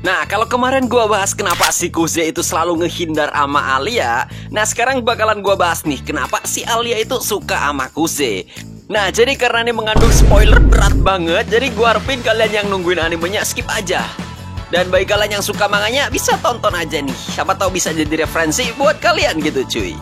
Nah, kalau kemarin gua bahas kenapa si Kuze itu selalu ngehindar sama Alia, nah sekarang bakalan gua bahas nih kenapa si Alia itu suka sama Kuze. Nah, jadi karena ini mengandung spoiler berat banget, jadi gua harapin kalian yang nungguin animenya skip aja. Dan bagi kalian yang suka manganya bisa tonton aja nih, siapa tahu bisa jadi referensi buat kalian gitu cuy.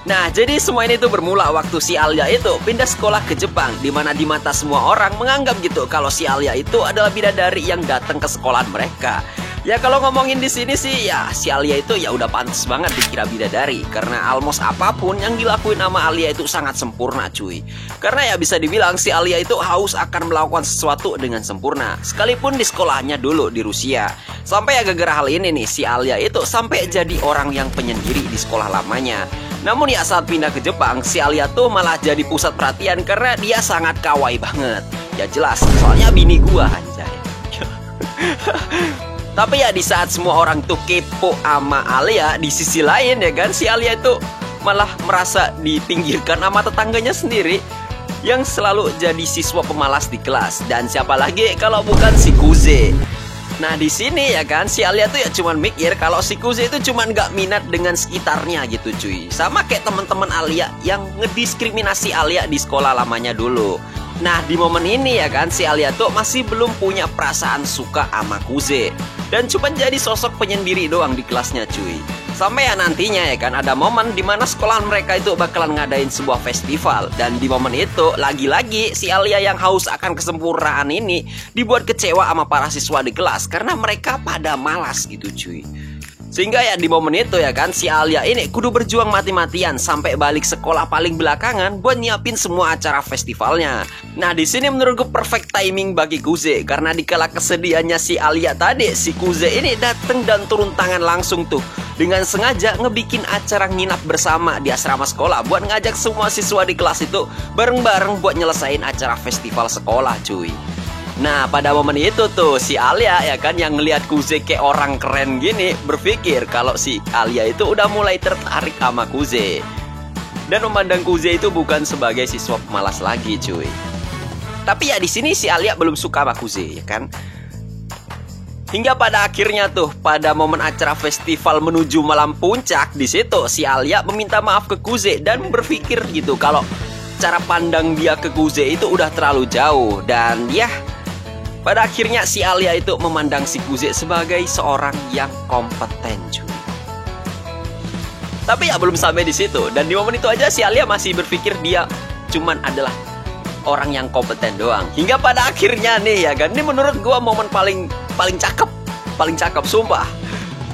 Nah, jadi semua ini tuh bermula waktu si Alia itu pindah sekolah ke Jepang, dimana di mata semua orang menganggap gitu kalau si Alia itu adalah bidadari yang datang ke sekolahan mereka. Ya kalau ngomongin di sini sih ya si Alia itu ya udah pantas banget dikira bidadari, karena almost apapun yang dilakuin sama Alia itu sangat sempurna cuy. Karena ya bisa dibilang si Alia itu haus akan melakukan sesuatu dengan sempurna, sekalipun di sekolahnya dulu di Rusia. Sampai ya gara-gara hal ini nih si Alia itu sampai jadi orang yang penyendiri di sekolah lamanya. Namun ya saat pindah ke Jepang, si Alia tuh malah jadi pusat perhatian karena dia sangat kawaii banget. Ya jelas, soalnya bini gua anjay. Tapi ya di saat semua orang tuh kepo sama Alia, di sisi lain ya kan si Alia itu malah merasa dipinggirkan sama tetangganya sendiri yang selalu jadi siswa pemalas di kelas. Dan siapa lagi kalau bukan si Kuze. Nah di sini ya kan si Alia tuh ya cuman mikir kalau si Kuze itu cuman gak minat dengan sekitarnya gitu cuy. Sama kayak teman-teman Alia yang ngediskriminasi Alia di sekolah lamanya dulu. Nah di momen ini ya kan si Alia tuh masih belum punya perasaan suka sama Kuze, dan cuma jadi sosok penyendiri doang di kelasnya cuy. Sampai ya nantinya ya kan ada momen dimana sekolahan mereka itu bakalan ngadain sebuah festival. Dan di momen itu lagi-lagi si Alia yang haus akan kesempurnaan ini dibuat kecewa sama para siswa di kelas karena mereka pada malas gitu cuy. Sehingga ya di momen itu ya kan si Alia ini kudu berjuang mati-matian sampai balik sekolah paling belakangan buat nyiapin semua acara festivalnya. Nah di sini menurut gue perfect timing bagi Kuze, karena dikala kesedihannya si Alia tadi, si Kuze ini dateng dan turun tangan langsung tuh dengan sengaja ngebikin acara nginap bersama di asrama sekolah buat ngajak semua siswa di kelas itu bareng-bareng buat nyelesain acara festival sekolah cuy. Nah pada momen itu tuh si Alia ya kan yang ngelihat Kuze kayak orang keren gini berpikir kalau si Alia itu udah mulai tertarik sama Kuze, dan memandang Kuze itu bukan sebagai siswa pemalas lagi cuy. Tapi ya di sini si Alia belum suka sama Kuze ya kan. Hingga pada akhirnya tuh pada momen acara festival menuju malam puncak, di situ si Alia meminta maaf ke Kuze dan berpikir gitu kalau cara pandang dia ke Kuze itu udah terlalu jauh. Dan ya pada akhirnya si Alia itu memandang si Kuze sebagai seorang yang kompeten cuy. Tapi ya belum sampai di situ, dan di momen itu aja si Alia masih berpikir dia cuman adalah orang yang kompeten doang. Hingga pada akhirnya nih ya kan, ini menurut gua momen paling cakep sumpah.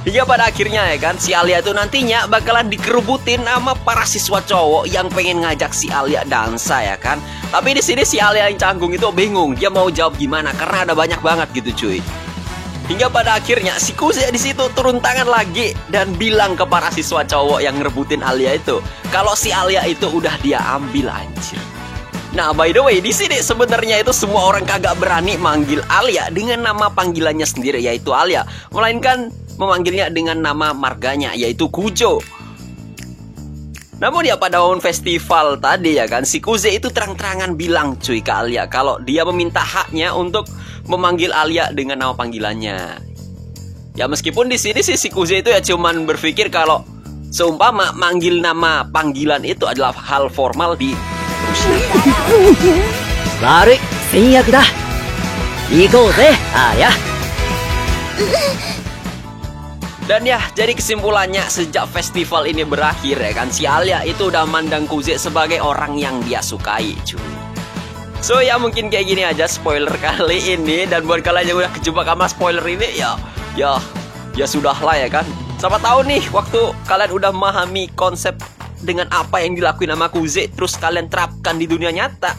Hingga pada akhirnya ya kan si Alia itu nantinya bakalan dikerubutin sama para siswa cowok yang pengen ngajak si Alia dansa ya kan. Tapi di sini si Alia yang canggung itu bingung dia mau jawab gimana karena ada banyak banget gitu cuy. Hingga pada akhirnya si Kuze di situ turun tangan lagi dan bilang ke para siswa cowok yang ngerebutin Alia itu kalau si Alia itu udah dia ambil anjir. Nah by the way di sini sebenarnya itu semua orang kagak berani manggil Alia dengan nama panggilannya sendiri yaitu Alia, melainkan memanggilnya dengan nama marganya yaitu Kujo. Namun ya pada momen festival tadi ya kan si Kuze itu terang-terangan bilang cuy ke Alia kalau dia meminta haknya untuk memanggil Alia dengan nama panggilannya. Ya meskipun di sini sih si Kuze itu ya cuman berpikir kalau seumpama manggil nama panggilan itu adalah hal formal di Rusia. Barik, senyak dah. Ikou deh, Ayah. Dan ya, jadi kesimpulannya sejak festival ini berakhir ya kan si Alia itu udah mandang Kuze sebagai orang yang dia sukai cuy. So ya mungkin kayak gini aja spoiler kali ini. Dan buat kalian yang udah kejebak sama spoiler ini ya sudahlah ya kan. Siapa tahu nih waktu kalian udah memahami konsep dengan apa yang dilakuin sama Kuze, terus kalian terapkan di dunia nyata,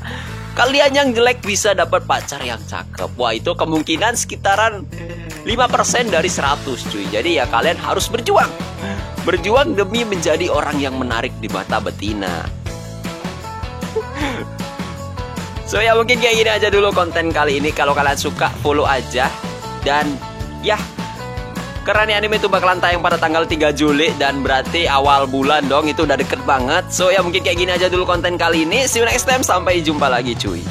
kalian yang jelek bisa dapat pacar yang cakep. Wah itu kemungkinan sekitaran 5% dari 100 cuy. Jadi ya kalian harus berjuang demi menjadi orang yang menarik di mata betina. So ya mungkin kayak gini aja dulu konten kali ini. Kalau kalian suka follow aja. Dan ya karena nih anime itu bakalan tayang pada tanggal 3 Juli dan berarti awal bulan dong, itu udah deket banget. So ya mungkin kayak gini aja dulu konten kali ini. See you next time, sampai jumpa lagi cuy.